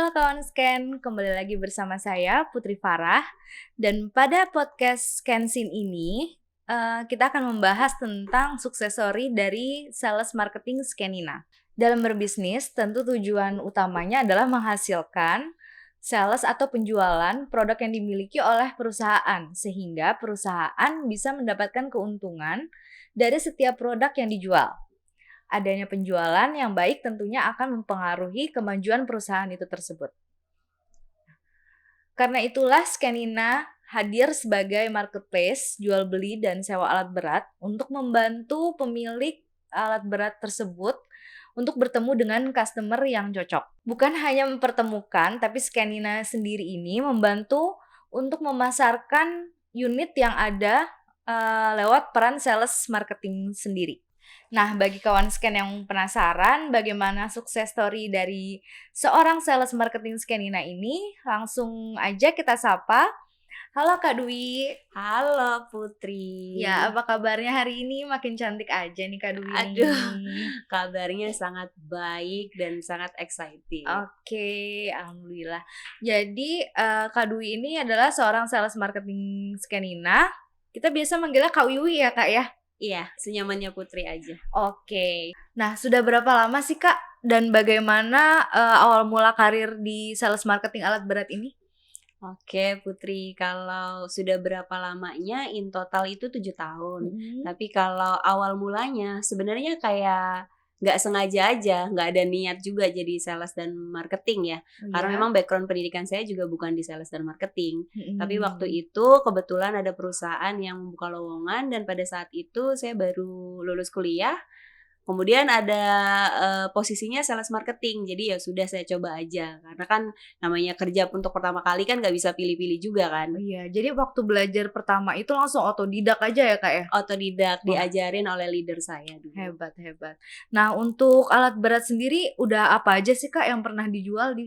Halo kawan Scan, kembali lagi bersama saya Putri Farah. Dan pada podcast Scansin ini kita akan membahas tentang sukses story dari sales marketing Scanina. Dalam berbisnis, tentu tujuan utamanya adalah menghasilkan sales atau penjualan produk yang dimiliki oleh perusahaan, sehingga perusahaan bisa mendapatkan keuntungan dari setiap produk yang dijual. Adanya penjualan yang baik tentunya akan mempengaruhi kemajuan perusahaan itu tersebut. Karena itulah Scanina hadir sebagai marketplace jual beli dan sewa alat berat untuk membantu pemilik alat berat tersebut untuk bertemu dengan customer yang cocok. Bukan hanya mempertemukan, tapi Scanina sendiri ini membantu untuk memasarkan unit yang ada lewat peran sales marketing sendiri. Nah, bagi kawan Scan yang penasaran bagaimana sukses story dari seorang sales marketing Scanina ini, langsung aja kita sapa. Halo Kak Dwi. Halo Putri. Ya, apa kabarnya hari ini? Makin cantik aja nih Kak Dwi. Aduh, kabarnya sangat baik dan sangat excited. Oke, alhamdulillah. Jadi Kak Dwi ini adalah seorang sales marketing Scanina. Kita biasa manggilnya Kak Wiwi ya Kak ya? Iya, senyamannya Putri aja. Oke. Nah, sudah berapa lama sih Kak? Dan bagaimana awal mula karir di sales marketing alat berat ini? Oke Putri, kalau sudah berapa lamanya in total itu 7 tahun. Tapi kalau awal mulanya sebenarnya kayak nggak sengaja aja, nggak ada niat juga jadi sales dan marketing ya. Karena memang background pendidikan saya juga bukan di sales dan marketing. Tapi waktu itu kebetulan ada perusahaan yang membuka lowongan dan pada saat itu saya baru lulus kuliah. Kemudian ada posisinya sales marketing, jadi ya sudah saya coba aja. Karena kan namanya kerja untuk pertama kali kan nggak bisa pilih-pilih juga kan. Iya, jadi waktu belajar pertama itu langsung otodidak aja ya Kak ya? Otodidak, diajarin oleh leader saya dulu. Hebat, hebat. Nah, untuk alat berat sendiri udah apa aja sih Kak yang pernah dijual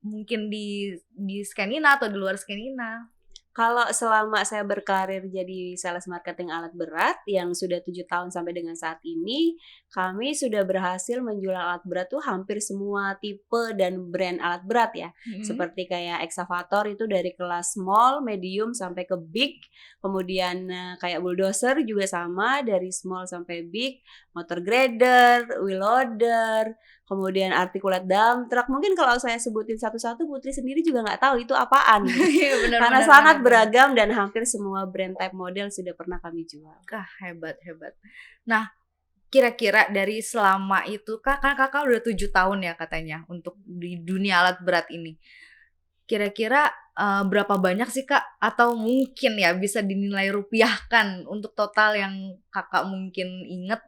mungkin di Scanina atau di luar Scanina? Kalau selama saya berkarir jadi sales marketing alat berat yang sudah 7 tahun sampai dengan saat ini, kami sudah berhasil menjual alat berat tuh hampir semua tipe dan brand alat berat ya. Seperti kayak excavator itu dari kelas small, medium sampai ke big. Kemudian kayak bulldozer juga sama dari small sampai big, motor grader, wheel loader, kemudian articulate dump truck. Mungkin kalau saya sebutin satu-satu Putri sendiri juga nggak tahu itu apaan. Karena sangat beragam dan hampir semua brand type model sudah pernah kami jual. Hebat, hebat. Nah, kira-kira dari selama itu kan kakak udah 7 tahun ya katanya untuk di dunia alat berat ini. Kira-kira berapa banyak sih Kak? Atau mungkin ya bisa dinilai rupiahkan untuk total yang kakak mungkin inget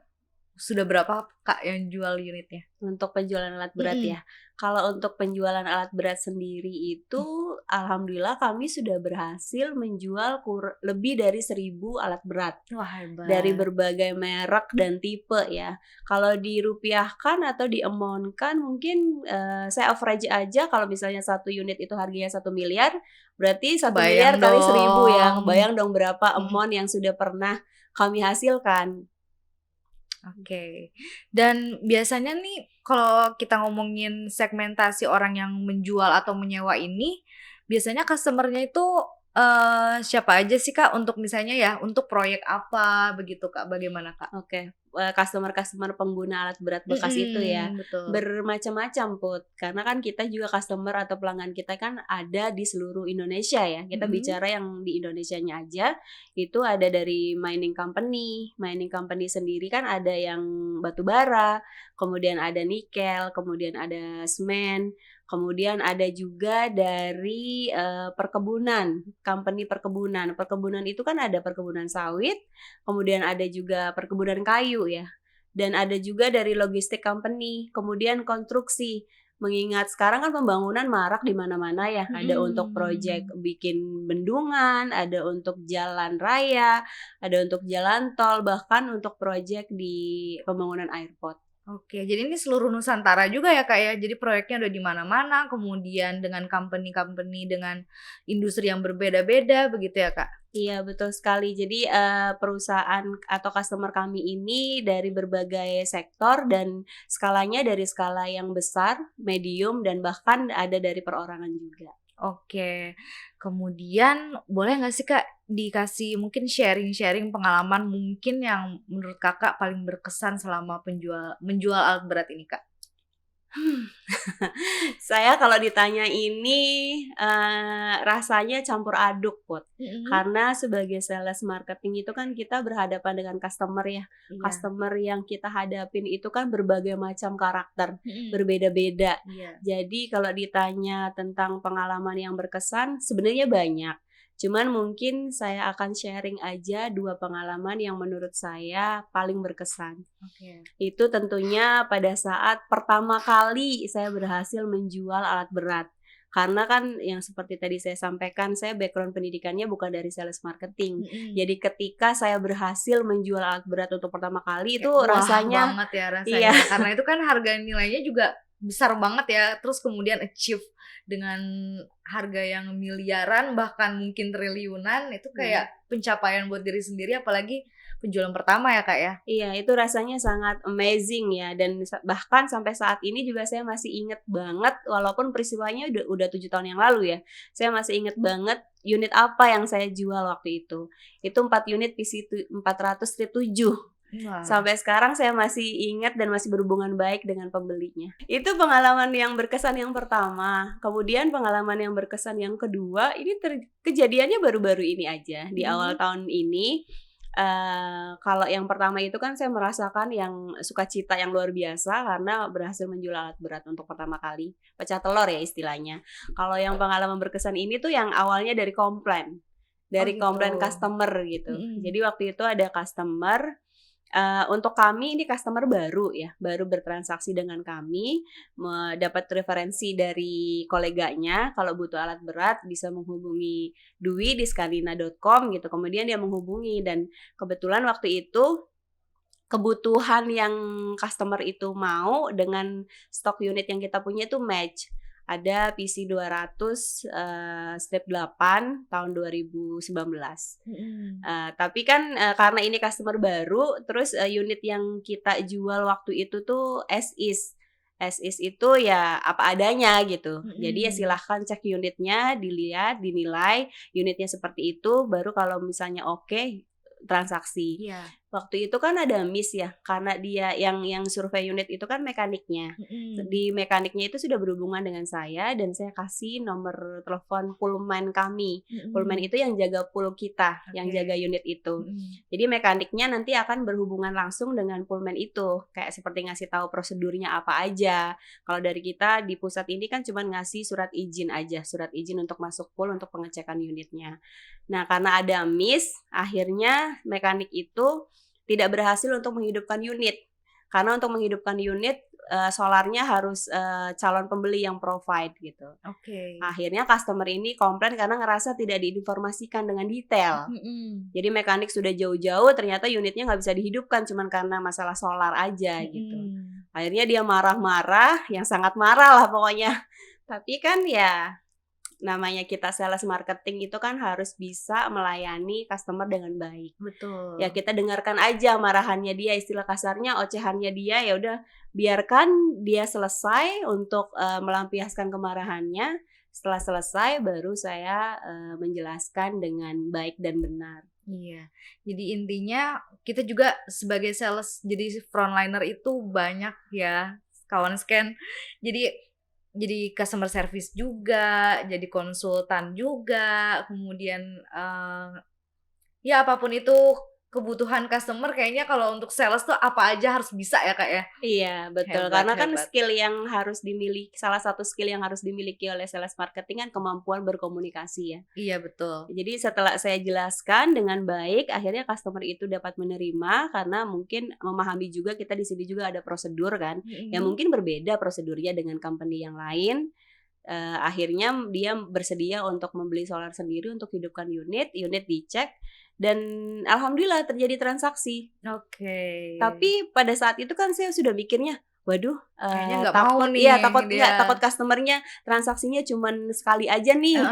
sudah berapa Kak yang jual unitnya? Untuk penjualan alat berat ya. Kalau untuk penjualan alat berat sendiri itu alhamdulillah kami sudah berhasil menjual lebih dari 1.000 alat berat. Wah, hebat. Dari berbagai merek dan tipe ya. Kalau dirupiahkan atau di-amount-kan mungkin saya average aja kalau misalnya satu unit itu harganya 1 miliar, berarti 1 miliar kali 1.000 ya. Bayang dong berapa amount yang sudah pernah kami hasilkan. Oke. Dan biasanya nih kalau kita ngomongin segmentasi orang yang menjual atau menyewa ini, biasanya customer-nya itu siapa aja sih Kak untuk misalnya ya untuk proyek apa begitu Kak? Bagaimana Kak? Oke, customer pengguna alat berat bekas itu ya. Betul. Bermacam-macam Put, karena kan kita juga customer atau pelanggan kita kan ada di seluruh Indonesia ya. Kita bicara yang di Indonesianya aja, itu ada dari mining company. Mining company sendiri kan ada yang batu bara, kemudian ada nikel, kemudian ada semen, kemudian ada juga dari perkebunan, company perkebunan. Perkebunan itu kan ada perkebunan sawit, kemudian ada juga perkebunan kayu ya. Dan ada juga dari logistik company, kemudian konstruksi. Mengingat sekarang kan pembangunan marak di mana-mana ya. Ada untuk proyek bikin bendungan, ada untuk jalan raya, ada untuk jalan tol, bahkan untuk proyek di pembangunan airport. Oke, jadi ini seluruh Nusantara juga ya, Kak, ya? Jadi proyeknya udah di mana-mana, kemudian dengan company-company dengan industri yang berbeda-beda begitu ya, Kak? Iya, betul sekali. Jadi, perusahaan atau customer kami ini dari berbagai sektor dan skalanya dari skala yang besar, medium, dan bahkan ada dari perorangan juga. Oke, kemudian boleh nggak sih, Kak, dikasih mungkin sharing-sharing pengalaman mungkin yang menurut Kakak paling berkesan selama menjual alat berat ini, Kak? Saya kalau ditanya ini, rasanya campur aduk, Put. Mhm. Karena sebagai sales marketing itu kan kita berhadapan dengan customer ya. Iya. Customer yang kita hadapin itu kan berbagai macam karakter, Mhm. berbeda-beda. Iya. Jadi kalau ditanya tentang pengalaman yang berkesan, sebenarnya banyak. Cuman mungkin saya akan sharing aja 2 pengalaman yang menurut saya paling berkesan. Oke. Itu tentunya pada saat pertama kali saya berhasil menjual alat berat. Karena kan yang seperti tadi saya sampaikan, saya background pendidikannya bukan dari sales marketing. Mhm. Jadi ketika saya berhasil menjual alat berat untuk pertama kali itu Kayak wah rasanya banget ya iya, rasanya, karena itu kan harga nilainya juga besar banget ya, terus kemudian achieve dengan harga yang miliaran, bahkan mungkin triliunan, itu iya. kayak pencapaian buat diri sendiri apalagi penjualan pertama ya, Kak, ya? Iya, itu rasanya sangat amazing ya dan bahkan sampai saat ini juga saya masih inget banget walaupun peristiwanya udah 7 tahun yang lalu ya. Saya masih inget banget unit apa yang saya jual waktu itu. Itu 4 unit PC 400 strip 7. Wah. Sampai sekarang saya masih ingat dan masih berhubungan baik dengan pembelinya. Itu pengalaman yang berkesan yang pertama. Kemudian pengalaman yang berkesan yang kedua, ini kejadiannya baru-baru ini aja, di awal Mhm. tahun ini. Kalau yang pertama itu kan saya merasakan yang sukacita yang luar biasa karena berhasil menjual alat berat untuk pertama kali, pecah telur ya istilahnya. Kalau yang pengalaman berkesan ini tuh yang awalnya Oh dari gitu. komplain customer gitu. Mhm. Jadi waktu itu ada customer. Untuk kami ini customer baru ya, baru bertransaksi dengan kami, dapat referensi dari koleganya kalau butuh alat berat bisa menghubungi Dwi di skalina.com gitu, kemudian dia menghubungi dan kebetulan waktu itu kebutuhan yang customer itu mau dengan stok unit yang kita punya itu match. Ada PC 200, strip 8 tahun 2019. Mhm. Tapi kan, karena ini customer baru, terus, unit yang kita jual waktu itu tuh as is. As is itu ya apa adanya gitu. Jadi ya Mhm. silahkan cek unitnya, dilihat, dinilai, unitnya seperti itu, baru kalau misalnya oke, transaksi. Iya. Waktu itu kan ada miss ya, karena dia yang survei unit itu kan mekaniknya. Mhm. Di mekaniknya itu sudah berhubungan dengan saya dan saya kasih nomor telepon pullman kami. Pullman Mhm. itu yang jaga pool kita, yang Oke. jaga unit itu. Mhm. Jadi mekaniknya nanti akan berhubungan langsung dengan pullman itu, kayak seperti ngasih tahu prosedurnya apa aja. Kalau dari kita di pusat ini kan cuma ngasih surat izin aja, surat izin untuk masuk pool untuk pengecekan unitnya. Nah, karena ada miss, akhirnya mekanik itu tidak berhasil untuk menghidupkan unit. Karena untuk menghidupkan unit, solarnya harus, calon pembeli yang provide gitu. Oke. Akhirnya customer ini komplain karena ngerasa tidak diinformasikan dengan detail. Mhm. Jadi mekanik sudah jauh-jauh ternyata unitnya nggak bisa dihidupkan cuman karena masalah solar aja gitu. Mhm. Akhirnya dia marah-marah, yang sangat marah lah pokoknya. Tapi kan ya namanya kita sales marketing itu kan harus bisa melayani customer dengan baik. Ya Betul. kita dengarkan aja marahannya dia, istilah kasarnya, ocehannya dia, ya udah biarkan dia selesai untuk, melampiaskan kemarahannya. Setelah selesai baru saya, menjelaskan dengan baik dan benar. Iya. Jadi intinya kita juga sebagai sales jadi frontliner itu banyak ya, kawan scan. Jadi customer service juga, jadi konsultan juga, kemudian, ya apapun itu kebutuhan customer kayaknya kalau untuk sales tuh apa aja harus bisa ya, Kak, ya? Iya, betul. Hebat Karena kan hebat. skill yang harus dimiliki salah satu skill yang harus dimiliki oleh sales marketing kan kemampuan berkomunikasi ya. Iya betul. Jadi setelah saya jelaskan dengan baik, akhirnya customer itu dapat menerima karena mungkin memahami juga kita di sini juga ada prosedur kan, yang Mhm. mungkin berbeda prosedurnya dengan company yang lain. Akhirnya dia bersedia untuk membeli solar sendiri untuk hidupkan unit dicek dan alhamdulillah terjadi transaksi. Oke. Tapi pada saat itu kan saya sudah mikirnya, waduh, Kayaknya nggak mau takut nih dia. takut customer-nya transaksinya cuman sekali aja nih.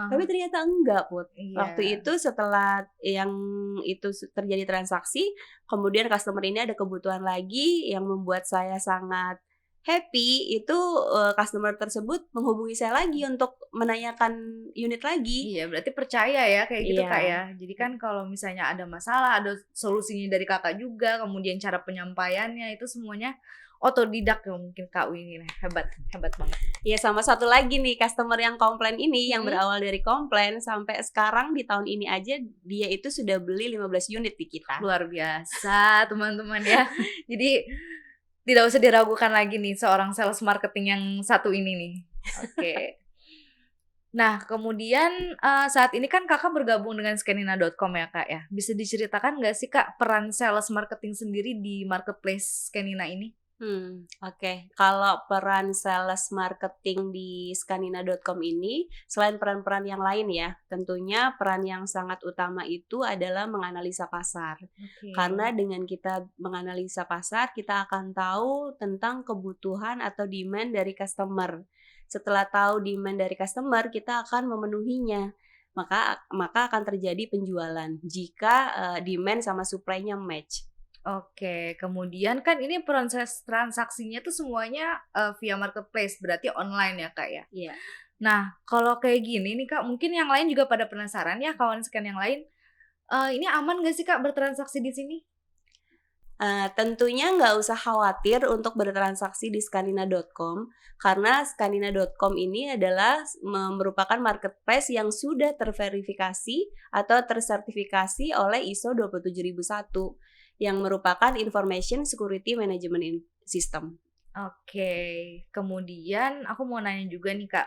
Tapi Heeh. ternyata enggak, Put. Waktu Iya. itu setelah yang itu terjadi transaksi, kemudian customer ini ada kebutuhan lagi yang membuat saya sangat happy, itu, customer tersebut menghubungi saya lagi untuk menanyakan unit lagi. Iya, berarti percaya ya kayak gitu, Kak, Iya. ya. Jadi kan kalau misalnya ada masalah, ada solusinya dari Kakak juga, kemudian cara penyampaiannya itu semuanya otodidak ya mungkin Kak Wi ini. Hebat, hebat banget. Iya, sama satu lagi nih customer yang komplain ini, yang Mhm. berawal dari komplain sampai sekarang di tahun ini aja dia itu sudah beli 15 unit di kita. Luar biasa teman-teman ya. Jadi tidak usah diragukan lagi nih seorang sales marketing yang satu ini nih. Oke. Nah kemudian, saat ini kan Kakak bergabung dengan Scanina.com ya Kak ya. Bisa diceritakan nggak sih Kak peran sales marketing sendiri di marketplace Scanina ini? Oke. Kalau peran sales marketing di Scanina.com ini, selain peran-peran yang lain ya, tentunya peran yang sangat utama itu adalah menganalisa pasar. Oke. Karena dengan kita menganalisa pasar, kita akan tahu tentang kebutuhan atau demand dari customer. Setelah tahu demand dari customer, kita akan memenuhinya. Maka akan terjadi penjualan jika, demand sama supply-nya match. Oke, kemudian kan ini proses transaksinya tuh semuanya, via marketplace, berarti online ya, Kak, ya? Iya. Nah, kalau kayak gini nih, Kak, mungkin yang lain juga pada penasaran ya, kawan scan yang lain, ini aman nggak sih, Kak, bertransaksi di sini? Tentunya nggak usah khawatir untuk bertransaksi di Scanina.com, karena Scanina.com ini adalah merupakan marketplace yang sudah terverifikasi atau tersertifikasi oleh ISO 27001, yang merupakan Information Security Management System. Oke, kemudian aku mau nanya juga nih, Kak,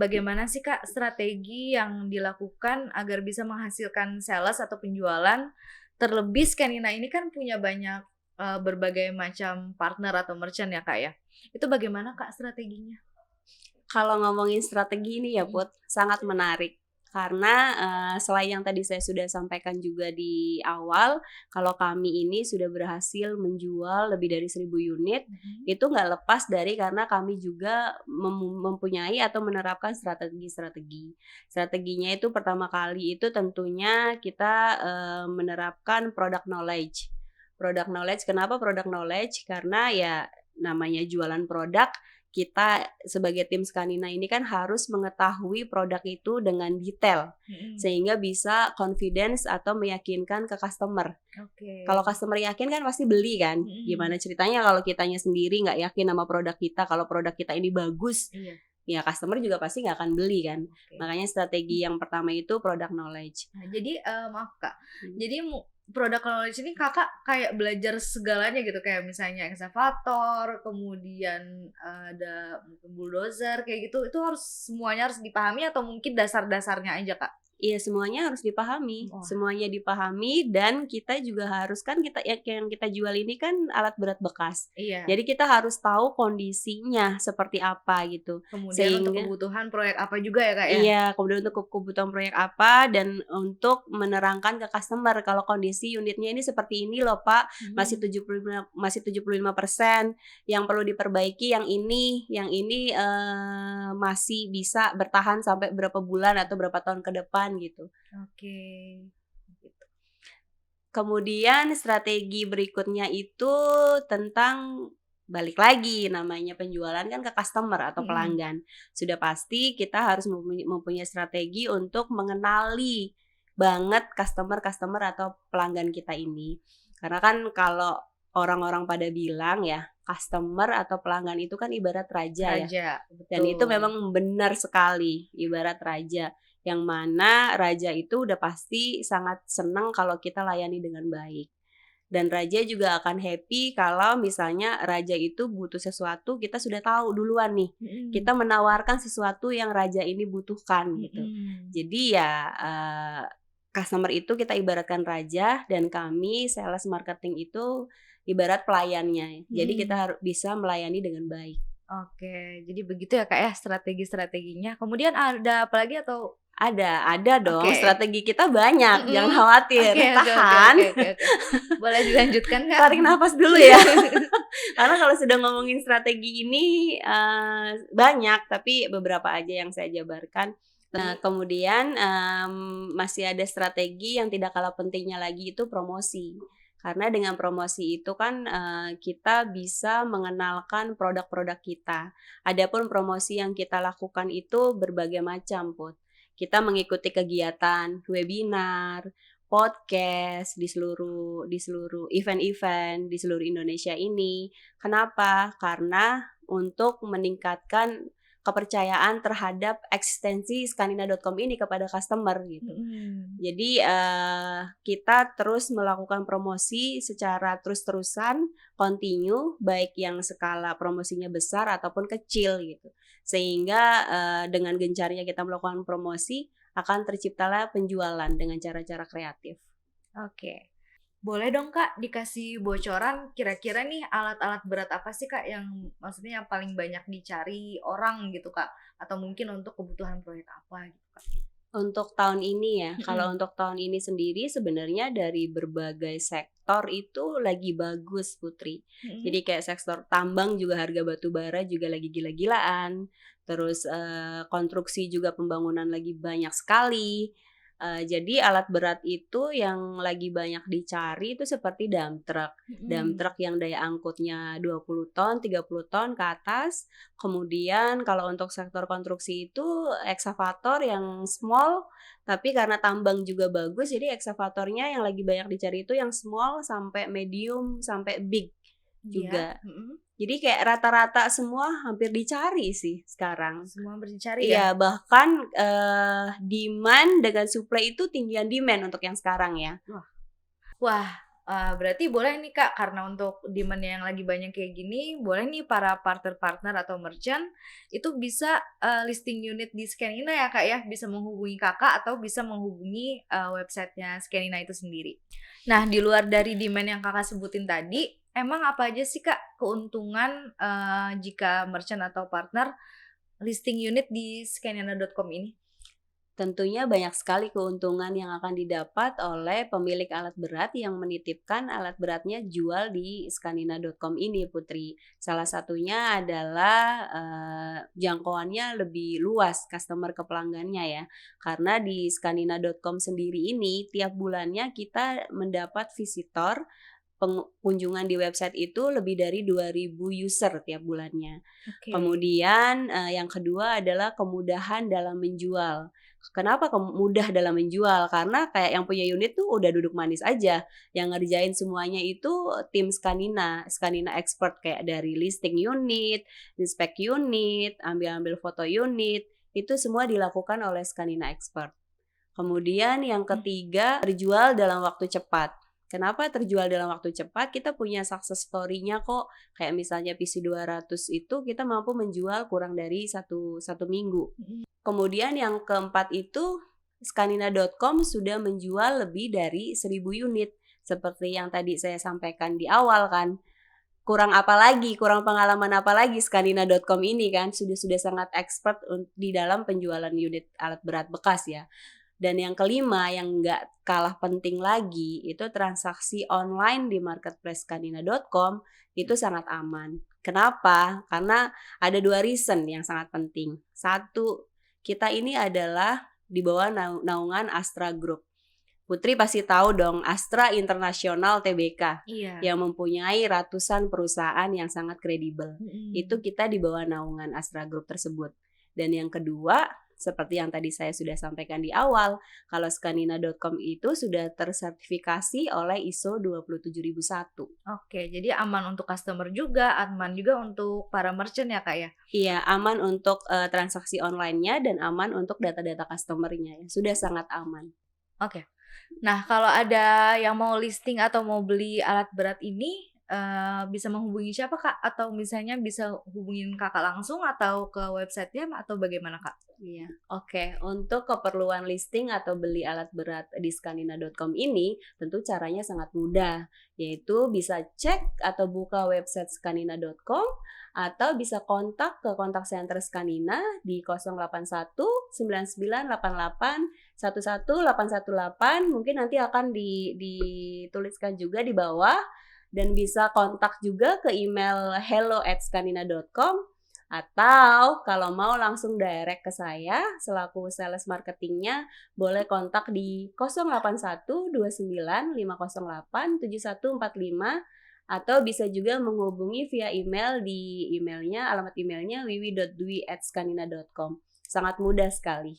bagaimana sih, Kak, strategi yang dilakukan agar bisa menghasilkan sales atau penjualan? Terlebih Scanina ini kan punya banyak, berbagai macam partner atau merchant ya, Kak, ya. Itu bagaimana, Kak, strateginya? Kalau ngomongin strategi ini ya Mhm. Put, sangat menarik. Karena, selain yang tadi saya sudah sampaikan juga di awal, kalau kami ini sudah berhasil menjual lebih dari 1.000 unit, Mhm. itu nggak lepas dari karena kami juga mempunyai atau menerapkan strategi-strategi. Strateginya itu pertama kali itu tentunya kita, menerapkan product knowledge. Product knowledge, kenapa product knowledge? Karena ya namanya jualan produk, kita sebagai tim Scanina ini kan harus mengetahui produk itu dengan detail, Mhm. sehingga bisa confidence atau meyakinkan ke customer. Oke. Kalau customer yakin kan pasti beli kan, Mhm. gimana ceritanya kalau kitanya sendiri nggak yakin sama produk kita, kalau produk kita ini bagus, Iya, ya customer juga pasti nggak akan beli kan. oke. Makanya strategi yang pertama itu product knowledge. Nah, jadi, maaf Kak, Hmm. jadi product knowledge ini Kakak kayak belajar segalanya gitu, kayak misalnya eksavator, kemudian ada mungkin bulldozer kayak gitu, itu semuanya harus dipahami atau mungkin dasar-dasarnya aja, Kak? Iya, semuanya harus dipahami, Wah, semuanya dipahami dan kita juga harus kan yang kita jual ini kan alat berat bekas. iya. Jadi kita harus tahu kondisinya seperti apa gitu. Kemudian untuk Sehingga kebutuhan proyek apa juga ya, Kak, ya? iya, kemudian untuk kebutuhan proyek apa dan untuk menerangkan ke customer kalau kondisi unitnya ini seperti ini loh Pak, Mhm. masih 75%, yang perlu diperbaiki yang ini, masih bisa bertahan sampai berapa bulan atau berapa tahun ke depan gitu. Oke, gitu. Kemudian strategi berikutnya itu tentang balik lagi namanya penjualan kan ke customer atau Mhm. pelanggan. Sudah pasti kita harus mempunyai strategi untuk mengenali banget customer-customer atau pelanggan kita ini. Karena kan kalau orang-orang pada bilang ya, customer atau pelanggan itu kan ibarat raja ya. Raja, Dan itu betul. memang benar sekali, ibarat raja. Yang mana raja itu udah pasti sangat senang kalau kita layani dengan baik. Dan raja juga akan happy kalau misalnya raja itu butuh sesuatu, kita sudah tahu duluan nih. Mhm. Kita menawarkan sesuatu yang raja ini butuhkan gitu. Mhm. Jadi ya customer itu kita ibaratkan raja dan kami sales marketing itu ibarat pelayannya. Jadi kita Mhm. harus bisa melayani dengan baik. Oke, jadi begitu ya Kak ya strategi-strateginya. Kemudian ada apa lagi atau Ada dong, oke. strategi kita banyak, jangan Mhm. khawatir, Oke oke oke tahan, oke oke oke. Boleh dilanjutkan Kak? tarik nafas dulu ya. Karena kalau sudah ngomongin strategi ini, banyak, tapi beberapa aja yang saya jabarkan. Nah, kemudian, masih ada strategi yang tidak kalah pentingnya lagi itu promosi. Karena dengan promosi itu kan, kita bisa mengenalkan produk-produk kita. Adapun promosi yang kita lakukan itu berbagai macam, Put. Kita mengikuti kegiatan, webinar, podcast di seluruh event-event di seluruh Indonesia ini. Kenapa? Karena untuk meningkatkan kepercayaan terhadap eksistensi Skanina.com ini kepada customer gitu. Mhm. Jadi, kita terus melakukan promosi secara terus-terusan, continue, baik yang skala promosinya besar ataupun kecil gitu. Sehingga, dengan gencarnya kita melakukan promosi, akan terciptalah penjualan dengan cara-cara kreatif. Oke. Boleh dong Kak dikasih bocoran kira-kira nih alat-alat berat apa sih Kak yang maksudnya yang paling banyak dicari orang gitu Kak? Atau mungkin untuk kebutuhan proyek apa gitu Kak? Untuk tahun ini ya, kalau Mhm. untuk tahun ini sendiri sebenarnya dari berbagai sektor itu lagi bagus, Putri. Mhm. Jadi kayak sektor tambang juga harga batu bara juga lagi gila-gilaan, terus, konstruksi juga pembangunan lagi banyak sekali. Jadi alat berat itu yang lagi banyak dicari itu seperti dump truck. Dump Mhm. truck yang daya angkutnya 20 ton, 30 ton ke atas. Kemudian kalau untuk sektor konstruksi itu eksavator yang small, tapi karena tambang juga bagus, jadi eksavatornya yang lagi banyak dicari itu yang small sampai medium sampai big Iya, juga. mhm. Jadi kayak rata-rata semua hampir dicari sih sekarang. Semua dicari ya? Iya, bahkan, demand dengan supply itu tinggian demand untuk yang sekarang ya. Wah. Wah, berarti boleh nih Kak, karena untuk demand yang lagi banyak kayak gini, boleh nih para partner-partner atau merchant itu bisa, listing unit di Scanina ya Kak ya, bisa menghubungi Kakak atau bisa menghubungi, websitenya Scanina itu sendiri. Nah, di luar dari demand yang Kakak sebutin tadi, emang apa aja sih Kak keuntungan, jika merchant atau partner listing unit di Scanina.com ini? Tentunya banyak sekali keuntungan yang akan didapat oleh pemilik alat berat yang menitipkan alat beratnya jual di Skanina.com ini, Putri. Salah satunya adalah, jangkauannya lebih luas customer ke pelanggannya ya. Karena di Skanina.com sendiri ini tiap bulannya kita mendapat visitor kunjungan di website itu lebih dari 2.000 user tiap bulannya. Oke. Kemudian, yang kedua adalah kemudahan dalam menjual. Kenapa mudah dalam menjual? Karena kayak yang punya unit tuh udah duduk manis aja, yang ngerjain semuanya itu tim Skanina, Skanina expert kayak dari listing unit, inspect unit, ambil-ambil foto unit, itu semua dilakukan oleh Skanina expert. Kemudian yang Mmm. ketiga, terjual dalam waktu cepat. Kenapa terjual dalam waktu cepat? Kita punya success story-nya kok. Kayak misalnya PC200 itu kita mampu menjual kurang dari satu minggu. Mhm. Kemudian yang keempat itu Skanina.com sudah menjual lebih dari 1.000 unit. Seperti yang tadi saya sampaikan di awal kan. Kurang apa lagi, kurang pengalaman apa lagi Skanina.com ini kan. Sudah sangat expert di dalam penjualan unit alat berat bekas ya. Dan yang kelima yang nggak kalah penting lagi itu transaksi online di marketplace Skanina.com itu sangat aman. Kenapa? Karena ada 2 reason yang sangat penting. Satu, kita ini adalah di bawah naungan Astra Group. Putri pasti tahu dong Astra International Tbk Iya. yang mempunyai ratusan perusahaan yang sangat kredibel. Itu Mhm. kita di bawah naungan Astra Group tersebut. Dan yang kedua, seperti yang tadi saya sudah sampaikan di awal, kalau Skanina.com itu sudah tersertifikasi oleh ISO 27001. Oke, jadi aman untuk customer juga, aman juga untuk para merchant ya, Kak, ya? Iya, aman untuk transaksi online-nya dan aman untuk data-data customer-nya ya. Sudah sangat aman. Oke. Nah, kalau ada yang mau listing atau mau beli alat berat ini, bisa menghubungi siapa, Kak? Atau misalnya bisa hubungin Kakak langsung atau ke website-nya atau bagaimana, Kak? Iya, oke. Untuk keperluan listing atau beli alat berat di skanina.com ini, tentu caranya sangat mudah, yaitu bisa cek atau buka website skanina.com atau bisa kontak ke kontak center Skanina di 081 9988 11818. Mungkin nanti akan dituliskan juga di bawah, dan bisa kontak juga ke email hello@skanina.com, atau kalau mau langsung direct ke saya selaku sales marketingnya, boleh kontak di 081 29 508 7145, atau bisa juga menghubungi via email di alamat emailnya wiwi.dwi@skanina.com. Sangat mudah sekali.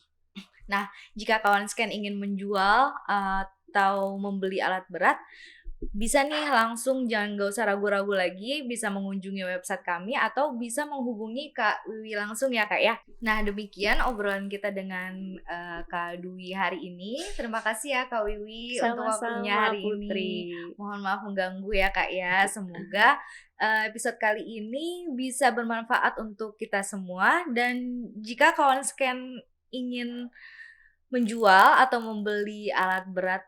Nah, jika kawan scan ingin menjual atau membeli alat berat, bisa nih langsung, nggak usah ragu-ragu lagi, bisa mengunjungi website kami atau bisa menghubungi Kak Wiwi langsung ya, Kak, ya. Nah, demikian obrolan kita dengan Kak Dwi hari ini. Terima kasih ya Kak Wiwi untuk waktunya Sama-sama hari Putri. ini. Mohon maaf mengganggu ya, Kak, ya. Semoga episode kali ini bisa bermanfaat untuk kita semua, dan jika kawan scan ingin menjual atau membeli alat berat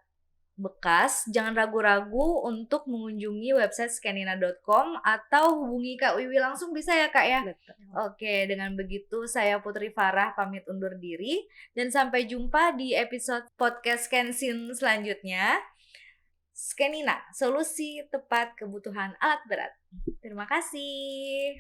bekas, jangan ragu-ragu untuk mengunjungi website skanina.com atau hubungi Kak Wiwi langsung, bisa ya, Kak, ya? Betul. Oke, dengan begitu saya Putri Farah pamit undur diri dan sampai jumpa di episode podcast Skensin selanjutnya. Skanina, solusi tepat kebutuhan alat berat. Terima kasih.